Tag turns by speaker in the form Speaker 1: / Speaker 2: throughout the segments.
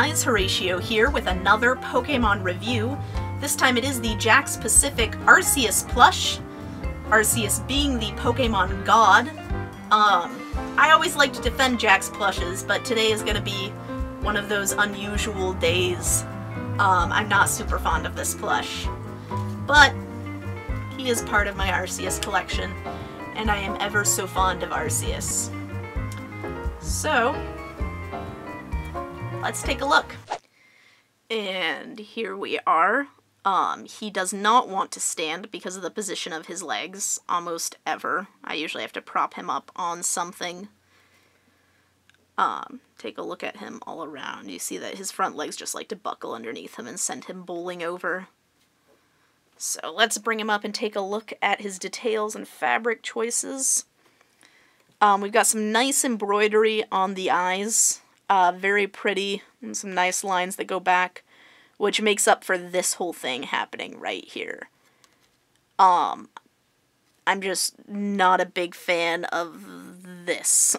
Speaker 1: guys, Horatio here with another Pokemon review. This time it is the Jakks Pacific Arceus plush. Arceus being the Pokemon god. I always like to defend Jakks plushes, but today is going to be one of those unusual days. I'm not super fond of this plush, but he is part of my Arceus collection, and I am ever so fond of Arceus. So, let's take a look. And here we are. He does not want to stand because of the position of his legs, almost ever. I usually have to prop him up on something. Take a look at him all around. You see that his front legs just like to buckle underneath him and send him bowling over. So let's bring him up and take a look at his details and fabric choices. We've got some nice embroidery on the eyes. Very pretty, and some nice lines that go back, which makes up for this whole thing happening right here. I'm just not a big fan of this,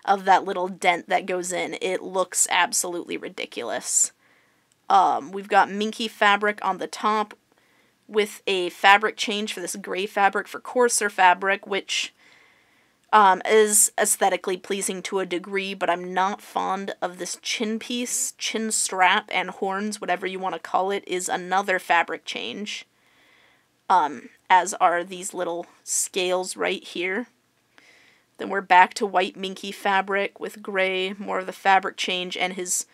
Speaker 1: of that little dent that goes in. It looks absolutely ridiculous. We've got minky fabric on the top with a fabric change for this gray fabric for coarser fabric, which is aesthetically pleasing to a degree, but I'm not fond of this chin piece. Chin strap and horns, whatever you want to call it, is another fabric change. As are these little scales right here. Then we're back to white minky fabric with gray, more of the fabric change, and his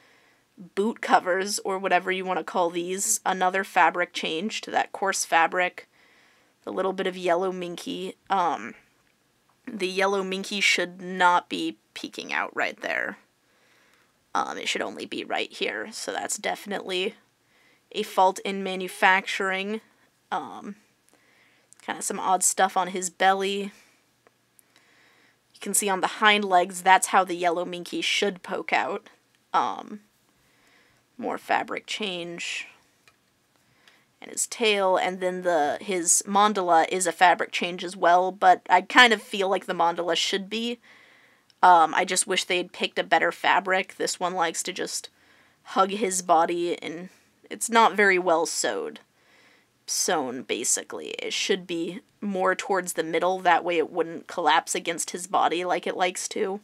Speaker 1: boot covers, or whatever you want to call these, another fabric change to that coarse fabric. A little bit of yellow minky. The yellow minky should not be peeking out right there. It should only be right here, so that's definitely a fault in manufacturing. Kind of some odd stuff on his belly. You can see on the hind legs, that's how the yellow minky should poke out. More fabric change. And his tail, and then his mandala is a fabric change as well, but I kind of feel like the mandala should be. I just wish they'd picked a better fabric. This one likes to just hug his body, and it's not very well sewn, basically. It should be more towards the middle, that way it wouldn't collapse against his body like it likes to.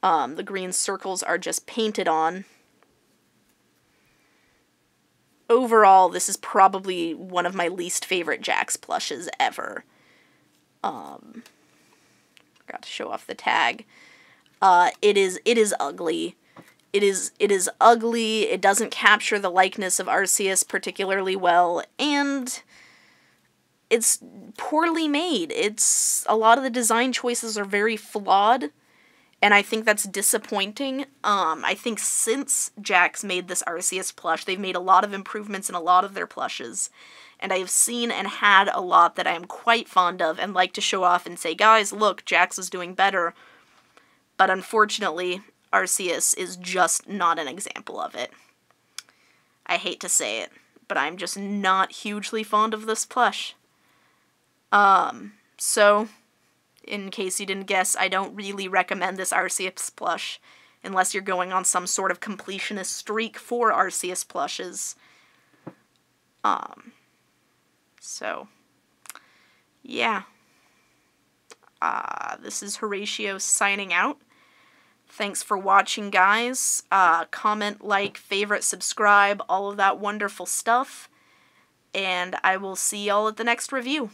Speaker 1: The green circles are just painted on. Overall, this is probably one of my least favorite Jakks plushes ever. Forgot to show off the tag. It is ugly. It is ugly. It doesn't capture the likeness of Arceus particularly well, and it's poorly made. A lot of the design choices are very flawed, and I think that's disappointing. I think since Jakks made this Arceus plush, they've made a lot of improvements in a lot of their plushes. And I have seen and had a lot that I am quite fond of and like to show off and say, guys, look, Jakks is doing better. But unfortunately, Arceus is just not an example of it. I hate to say it, but I'm just not hugely fond of this plush. So, in case you didn't guess, I don't really recommend this Arceus plush unless you're going on some sort of completionist streak for Arceus plushes. So, yeah. This is Horatio signing out. Thanks for watching, guys. Comment, like, favorite, subscribe, all of that wonderful stuff. And I will see y'all at the next review.